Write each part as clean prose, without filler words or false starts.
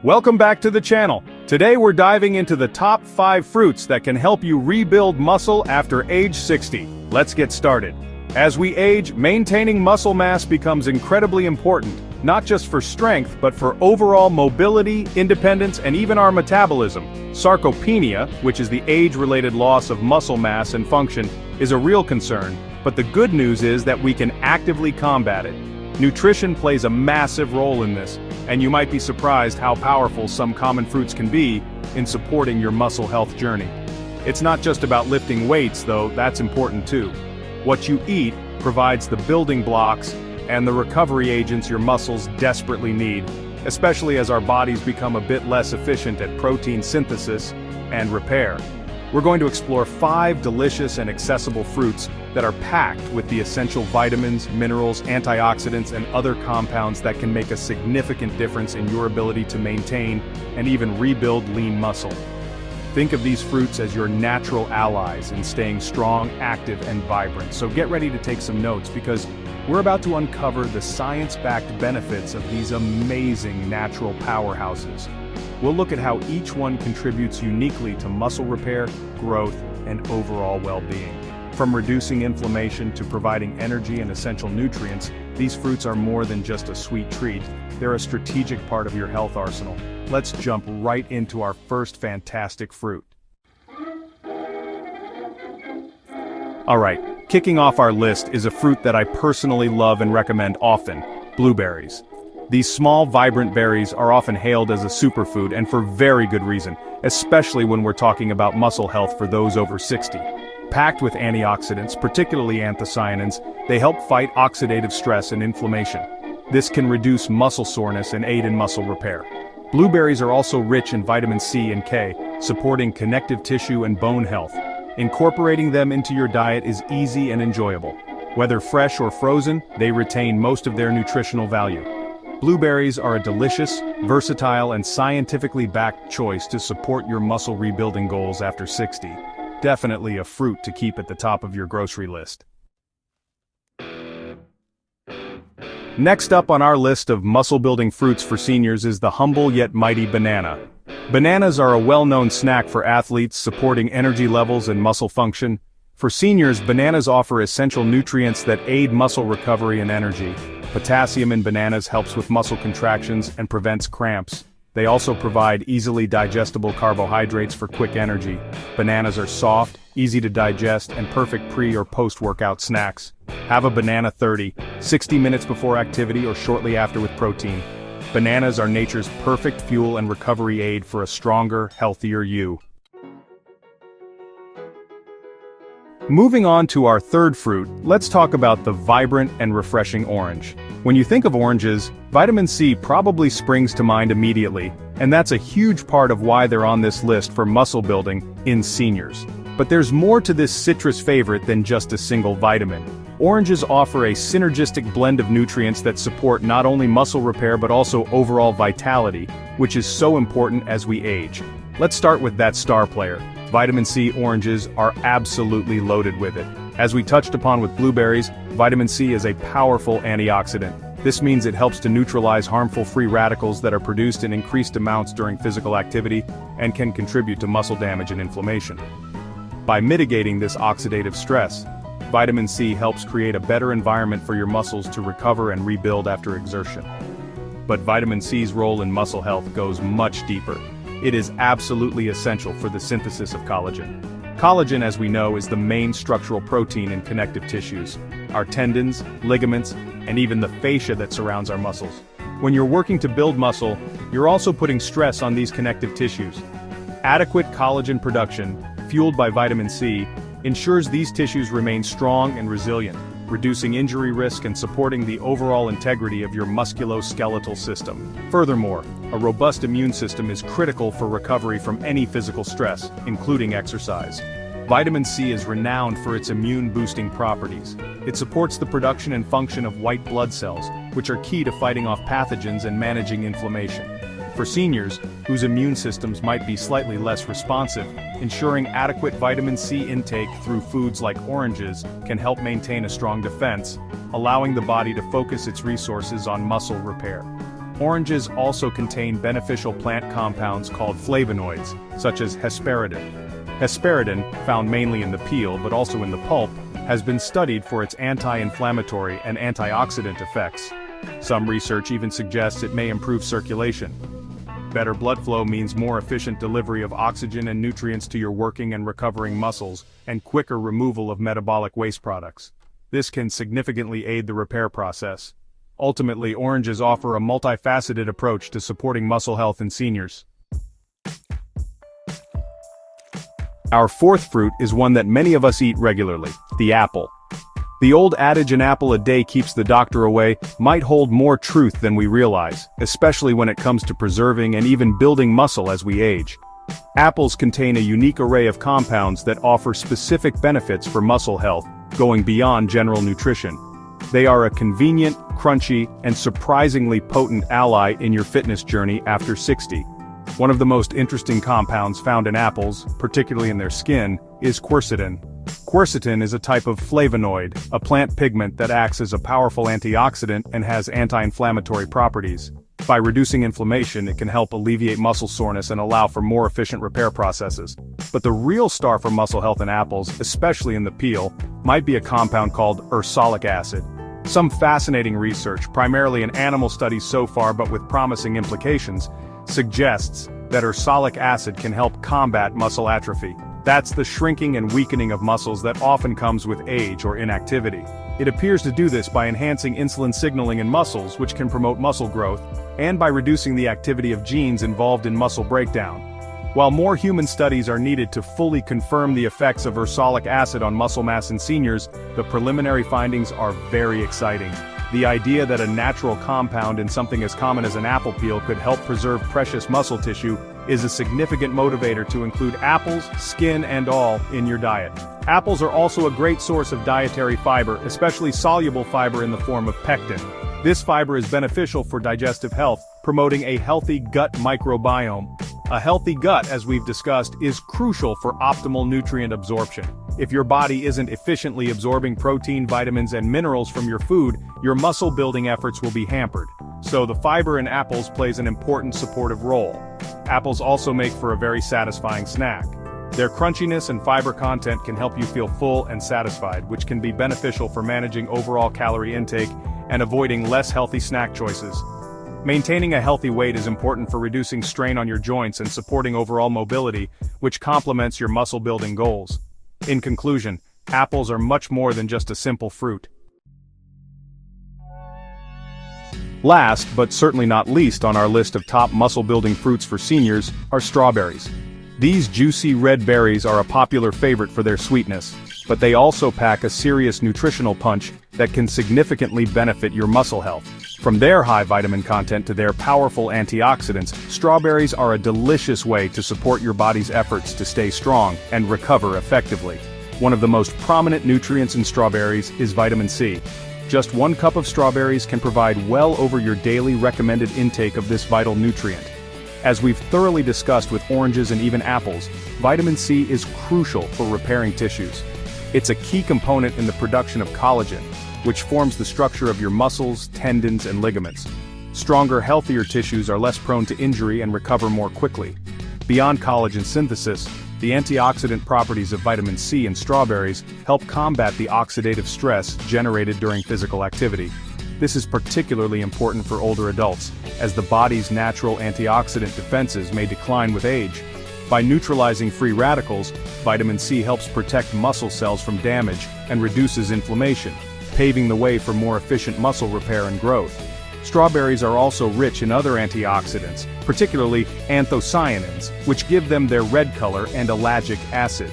Welcome back to the channel. Today we're diving into the top 5 fruits that can help you rebuild muscle after age 60. Let's get started. As we age, maintaining muscle mass becomes incredibly important, not just for strength, but for overall mobility, independence, and even our metabolism. Sarcopenia, which is the age-related loss of muscle mass and function, is a real concern, but the good news is that we can actively combat it. Nutrition plays a massive role in this, and you might be surprised how powerful some common fruits can be in supporting your muscle health journey. It's not just about lifting weights, though, that's important too. What you eat provides the building blocks and the recovery agents your muscles desperately need, especially as our bodies become a bit less efficient at protein synthesis and repair. We're going to explore 5 delicious and accessible fruits that are packed with the essential vitamins, minerals, antioxidants, and other compounds that can make a significant difference in your ability to maintain and even rebuild lean muscle. Think of these fruits as your natural allies in staying strong, active, and vibrant. So get ready to take some notes because we're about to uncover the science-backed benefits of these amazing natural powerhouses. We'll look at how each one contributes uniquely to muscle repair, growth, and overall well-being. From reducing inflammation to providing energy and essential nutrients, these fruits are more than just a sweet treat. They're a strategic part of your health arsenal. Let's jump right into our first fantastic fruit. Alright, kicking off our list is a fruit that I personally love and recommend often: blueberries. These small, vibrant berries are often hailed as a superfood, and for very good reason, especially when we're talking about muscle health for those over 60. Packed with antioxidants, particularly anthocyanins, they help fight oxidative stress and inflammation. This can reduce muscle soreness and aid in muscle repair. Blueberries are also rich in vitamin C and K, supporting connective tissue and bone health. Incorporating them into your diet is easy and enjoyable. Whether fresh or frozen, they retain most of their nutritional value. Blueberries are a delicious, versatile, and scientifically backed choice to support your muscle rebuilding goals after 60. Definitely a fruit to keep at the top of your grocery list. Next up on our list of muscle-building fruits for seniors is the humble yet mighty banana. Bananas are a well-known snack for athletes, supporting energy levels and muscle function. For seniors, bananas offer essential nutrients that aid muscle recovery and energy. Potassium in bananas helps with muscle contractions and prevents cramps. They also provide easily digestible carbohydrates for quick energy. Bananas are soft, easy to digest, and perfect pre- or post-workout snacks. Have a banana 60 minutes before activity or shortly after with protein. Bananas are nature's perfect fuel and recovery aid for a stronger, healthier you. Moving on to our third fruit, let's talk about the vibrant and refreshing orange. When you think of oranges, vitamin C probably springs to mind immediately, and that's a huge part of why they're on this list for muscle building in seniors. But there's more to this citrus favorite than just a single vitamin. Oranges offer a synergistic blend of nutrients that support not only muscle repair but also overall vitality, which is so important as we age. Let's start with that star player. Vitamin C oranges are absolutely loaded with it. As we touched upon with blueberries, vitamin C is a powerful antioxidant. This means it helps to neutralize harmful free radicals that are produced in increased amounts during physical activity and can contribute to muscle damage and inflammation. By mitigating this oxidative stress, vitamin C helps create a better environment for your muscles to recover and rebuild after exertion. But vitamin C's role in muscle health goes much deeper. It is absolutely essential for the synthesis of collagen. Collagen, as we know, is the main structural protein in connective tissues, our tendons, ligaments, and even the fascia that surrounds our muscles. When you're working to build muscle, you're also putting stress on these connective tissues. Adequate collagen production, fueled by vitamin C, ensures these tissues remain strong and resilient, reducing injury risk and supporting the overall integrity of your musculoskeletal system. Furthermore, a robust immune system is critical for recovery from any physical stress, including exercise. Vitamin C is renowned for its immune-boosting properties. It supports the production and function of white blood cells, which are key to fighting off pathogens and managing inflammation. For seniors, whose immune systems might be slightly less responsive, ensuring adequate vitamin C intake through foods like oranges can help maintain a strong defense, allowing the body to focus its resources on muscle repair. Oranges also contain beneficial plant compounds called flavonoids, such as hesperidin. Hesperidin, found mainly in the peel but also in the pulp, has been studied for its anti-inflammatory and antioxidant effects. Some research even suggests it may improve circulation. Better blood flow means more efficient delivery of oxygen and nutrients to your working and recovering muscles, and quicker removal of metabolic waste products. This can significantly aid the repair process. Ultimately, oranges offer a multifaceted approach to supporting muscle health in seniors. Our fourth fruit is one that many of us eat regularly, the apple. The old adage "an apple a day keeps the doctor away" might hold more truth than we realize, especially when it comes to preserving and even building muscle as we age. Apples contain a unique array of compounds that offer specific benefits for muscle health, going beyond general nutrition. They are a convenient, crunchy, and surprisingly potent ally in your fitness journey after 60. One of the most interesting compounds found in apples, particularly in their skin, is quercetin. Quercetin is a type of flavonoid, a plant pigment that acts as a powerful antioxidant and has anti-inflammatory properties. By reducing inflammation, it can help alleviate muscle soreness and allow for more efficient repair processes. But the real star for muscle health in apples, especially in the peel, might be a compound called ursolic acid. Some fascinating research, primarily in animal studies so far but with promising implications, suggests that ursolic acid can help combat muscle atrophy. That's the shrinking and weakening of muscles that often comes with age or inactivity. It appears to do this by enhancing insulin signaling in muscles, which can promote muscle growth, and by reducing the activity of genes involved in muscle breakdown. While more human studies are needed to fully confirm the effects of ursolic acid on muscle mass in seniors, the preliminary findings are very exciting. The idea that a natural compound in something as common as an apple peel could help preserve precious muscle tissue is a significant motivator to include apples, skin and all, in your diet. Apples are also a great source of dietary fiber, especially soluble fiber in the form of pectin. This fiber is beneficial for digestive health, promoting a healthy gut microbiome. A healthy gut, as we've discussed, is crucial for optimal nutrient absorption. If your body isn't efficiently absorbing protein, vitamins, and minerals from your food, your muscle-building efforts will be hampered. So the fiber in apples plays an important supportive role. Apples also make for a very satisfying snack. Their crunchiness and fiber content can help you feel full and satisfied, which can be beneficial for managing overall calorie intake and avoiding less healthy snack choices. Maintaining a healthy weight is important for reducing strain on your joints and supporting overall mobility, which complements your muscle-building goals. In conclusion, apples are much more than just a simple fruit. Last, but certainly not least on our list of top muscle-building fruits for seniors, are strawberries. These juicy red berries are a popular favorite for their sweetness, but they also pack a serious nutritional punch that can significantly benefit your muscle health. From their high vitamin content to their powerful antioxidants, strawberries are a delicious way to support your body's efforts to stay strong and recover effectively. One of the most prominent nutrients in strawberries is vitamin C. Just 1 cup of strawberries can provide well over your daily recommended intake of this vital nutrient. As we've thoroughly discussed with oranges and even apples, vitamin C is crucial for repairing tissues. It's a key component in the production of collagen, which forms the structure of your muscles, tendons, and ligaments. Stronger, healthier tissues are less prone to injury and recover more quickly. Beyond collagen synthesis, the antioxidant properties of vitamin C in strawberries help combat the oxidative stress generated during physical activity. This is particularly important for older adults, as the body's natural antioxidant defenses may decline with age. By neutralizing free radicals, vitamin C helps protect muscle cells from damage and reduces inflammation, paving the way for more efficient muscle repair and growth. Strawberries are also rich in other antioxidants, particularly anthocyanins, which give them their red color, and ellagic acid.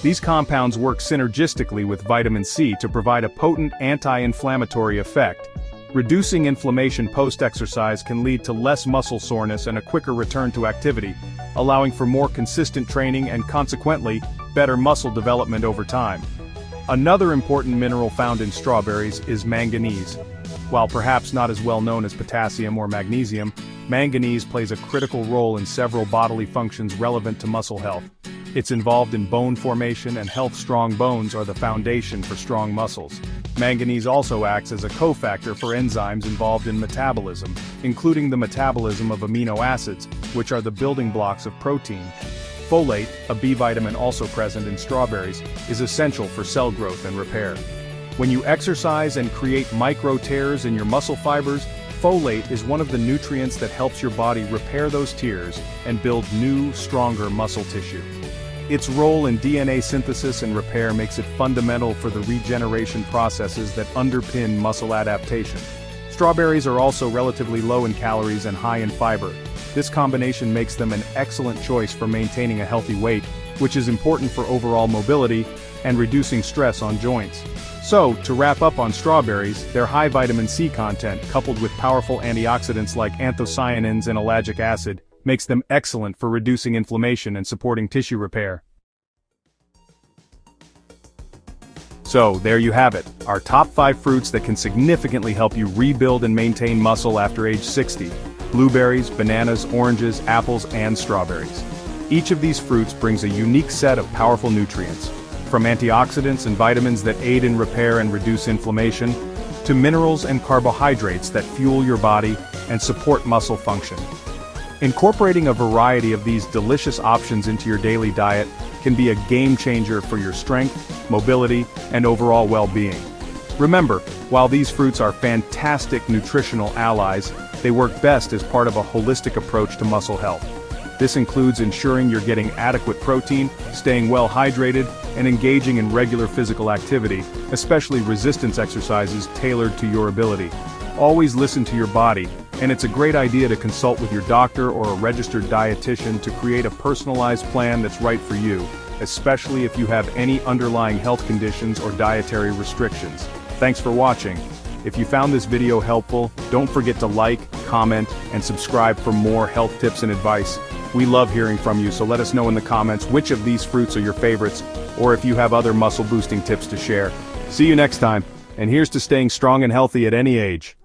These compounds work synergistically with vitamin C to provide a potent anti-inflammatory effect. Reducing inflammation post-exercise can lead to less muscle soreness and a quicker return to activity, allowing for more consistent training and consequently, better muscle development over time. Another important mineral found in strawberries is manganese. While perhaps not as well known as potassium or magnesium, manganese plays a critical role in several bodily functions relevant to muscle health. It's involved in bone formation, and health-strong bones are the foundation for strong muscles. Manganese also acts as a cofactor for enzymes involved in metabolism, including the metabolism of amino acids, which are the building blocks of protein. Folate, a B vitamin also present in strawberries, is essential for cell growth and repair. When you exercise and create micro tears in your muscle fibers, folate is one of the nutrients that helps your body repair those tears and build new, stronger muscle tissue. Its role in DNA synthesis and repair makes it fundamental for the regeneration processes that underpin muscle adaptation. Strawberries are also relatively low in calories and high in fiber. This combination makes them an excellent choice for maintaining a healthy weight, which is important for overall mobility and reducing stress on joints. So, to wrap up on strawberries, their high vitamin C content, coupled with powerful antioxidants like anthocyanins and ellagic acid, makes them excellent for reducing inflammation and supporting tissue repair. So, there you have it, our top 5 fruits that can significantly help you rebuild and maintain muscle after age 60. Blueberries, bananas, oranges, apples, and strawberries. Each of these fruits brings a unique set of powerful nutrients, from antioxidants and vitamins that aid in repair and reduce inflammation, to minerals and carbohydrates that fuel your body and support muscle function. Incorporating a variety of these delicious options into your daily diet can be a game changer for your strength, mobility, and overall well-being. Remember, while these fruits are fantastic nutritional allies, they work best as part of a holistic approach to muscle health. This includes ensuring you're getting adequate protein, staying well hydrated, and engaging in regular physical activity, especially resistance exercises tailored to your ability. Always listen to your body, and it's a great idea to consult with your doctor or a registered dietitian to create a personalized plan that's right for you, especially if you have any underlying health conditions or dietary restrictions. Thanks for watching. If you found this video helpful, don't forget to like, comment, and subscribe for more health tips and advice. We love hearing from you, so let us know in the comments which of these fruits are your favorites, or if you have other muscle boosting tips to share. See you next time, and here's to staying strong and healthy at any age.